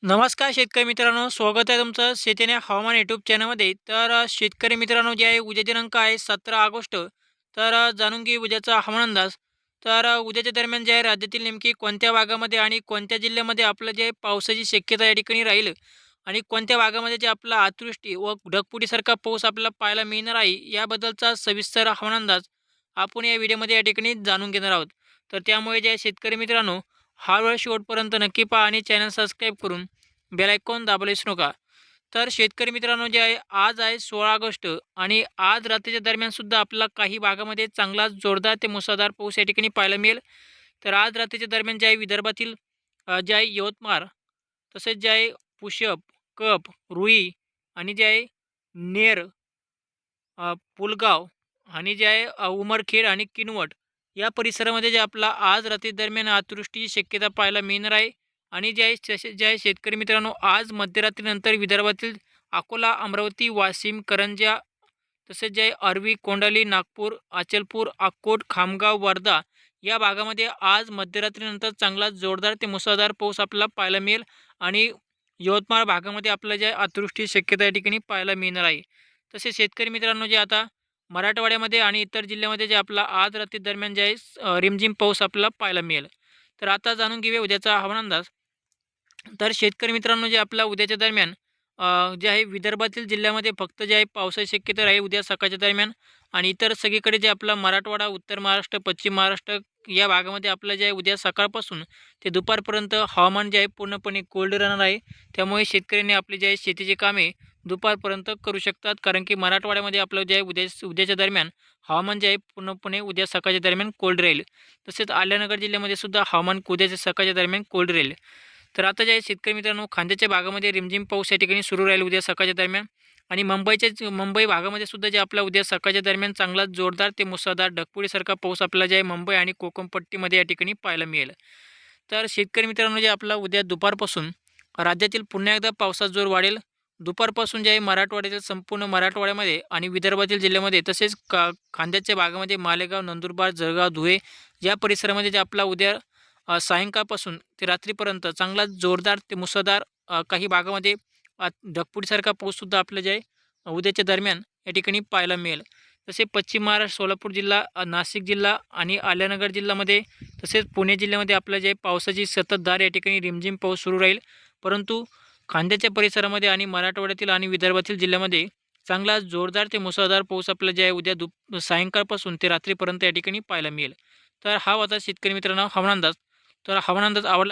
नमस्कार शेतकरी मित्रांनो, स्वागत आहे तुमचं शेतीने हवामान यूट्यूब चॅनलमध्ये. शेतकरी मित्रांनो, जे आहे उद्या दिनांक आहे 17 ऑगस्ट. जाणून घेऊ उद्याचा हवामान अंदाज. उद्याच्या दरम्यान जे आहे राज्यातील नेमकी कोणत्या भागामध्ये आणि कोणत्या जिल्ह्यामध्ये आपलं जे आहे पावसाची शक्यता या ठिकाणी राहील आणि कोणत्या भागामध्ये जे आपला अतिवृष्टी व ढगफुटीसारखा पाऊस आपल्याला पाहायला मिळणार आहे, याबद्दलचा सविस्तर हवामान अंदाज आपण या व्हिडिओमध्ये या ठिकाणी जाणून घेणार आहोत. तर त्यामुळे जे आहे शेतकरी मित्रांनो, हा व्हिडिओ शेवटपर्यंत नक्की पहा आणि चॅनल सबस्क्राईब करून बेल आयकॉन दाबायला विसरू नका. तर शेतकरी मित्रांनो, जे आहे आज आहे 16 ऑगस्ट आणि आज रात्रीच्या दरम्यान सुद्धा आपल्याला काही भागामध्ये चांगला जोरदार ते मुसळधार पाऊस या ठिकाणी पाहायला मिळेल. तर आज रात्रीच्या दरम्यान जे आहे विदर्भातील जे आहे यवतमाळ, तसेच जे आहे पुशप, कप, रुई आणि जे आहे नेर, पुलगाव आणि जे आहे उमरखेड आणि किनवट या परिसरामध्ये जे आपला आज रात्री दरम्यान अतिवृष्टीची शक्यता पाहायला मिळणार आहे. आणि जे आहे शेतकरी मित्रांनो, आज मध्यरात्रीनंतर विदर्भातील अकोला, अमरावती, वाशिम, करंजा, तसेच जे आहे अरवी, कोंडाली, नागपूर, अचलपूर, अक्कोट, खामगाव, वर्धा या भागामध्ये आज मध्यरात्रीनंतर चांगला जोरदार ते मुसळधार पाऊस आपल्याला पाहायला मिळेल. आणि यवतमाळ भागामध्ये आपल्याला जे आहे अतिवृष्टीची शक्यता या ठिकाणी पाहायला मिळणार आहे. तसेच शेतकरी मित्रांनो, जे आता मराठवाड्यामध्ये आणि इतर जिल्ह्यामध्ये जे आपला आज रात्री दरम्यान जे आहे रिमझिम पाऊस आपल्याला पाहायला मिळेल. तर आता जाणून घेऊया उद्याचा हवामान अंदाज. तर शेतकरी मित्रांनो, जे आपला उद्याच्या दरम्यान जे आहे विदर्भातील जिल्ह्यामध्ये फक्त जे आहे पावसाची शक्यता राहील उद्या सकाळच्या दरम्यान. आणि इतर सगळीकडे जे आपला मराठवाडा, उत्तर महाराष्ट्र, पश्चिम महाराष्ट्र या भागामध्ये आपलं जे आहे उद्या सकाळपासून ते दुपारपर्यंत हवामान जे आहे पूर्णपणे कोल्ड राहणार आहे. त्यामुळे शेतकऱ्यांनी आपली जे आहे शेतीची कामे दुपारपर्यंत करू शकतात. कारण की मराठवाड्यामध्ये आपलं जे आहे उद्याच्या दरम्यान हवामान जे आहे पूर्णपणे उद्या सकाळच्या दरम्यान कोल्ड राहील. तसेच आल्यानगर जिल्ह्यामध्ये सुद्धा हवामान उद्याच्या सकाळच्या दरम्यान कोल्ड राहील. तर आता जे आहे शेतकरी मित्रांनो, खांद्याच्या भागामध्ये रिमझिम पाऊस या ठिकाणी सुरू राहील उद्या सकाळच्या दरम्यान. आणि मुंबई भागामध्ये सुद्धा जे आपला उद्या सकाळच्या दरम्यान चांगला जोरदार ते मुसळधार ढगफुटीसारखा पाऊस आपल्याला जे आहे मुंबई आणि कोकण पट्टीमध्ये या ठिकाणी पाहायला मिळेल. तर शेतकरी मित्रांनो, जे आपला उद्या दुपारपासून राज्यातील पुन्हा एकदा पावसाचा जोर वाढेल. दुपारपासून जे आहे मराठवाड्यातील संपूर्ण मराठवाड्यामध्ये आणि विदर्भातील जिल्ह्यामध्ये, तसेच खांद्याच्या भागामध्ये मालेगाव, नंदुरबार, जळगाव, धुळे या परिसरामध्ये जे आपला उद्या सायंकाळपासून ते रात्रीपर्यंत चांगला जोरदार ते मुसळधार काही भागामध्ये ढगफुटीसारखा पाऊससुद्धा आपलं जे आहे उद्याच्या दरम्यान या ठिकाणी पाहायला मिळेल. तसे पश्चिम महाराष्ट्र, सोलापूर जिल्हा, नाशिक जिल्हा आणि आल्यानगर जिल्ह्यामध्ये, तसेच पुणे जिल्ह्यामध्ये आपलं जे पावसाची सततधार या ठिकाणी रिमझिम पाऊस सुरू राहील. परंतु खांद्याच्या परिसरामध्ये आणि मराठवाड्यातील आणि विदर्भातील जिल्ह्यामध्ये चांगला जोरदार ते मुसळधार पाऊस आपलं जे आहे उद्या सायंकाळपासून ते रात्रीपर्यंत या ठिकाणी पाहायला मिळेल. तर हा होता शेतकरी मित्रांनो हवामान अंदाज. तर हवामान अंदाज आवडला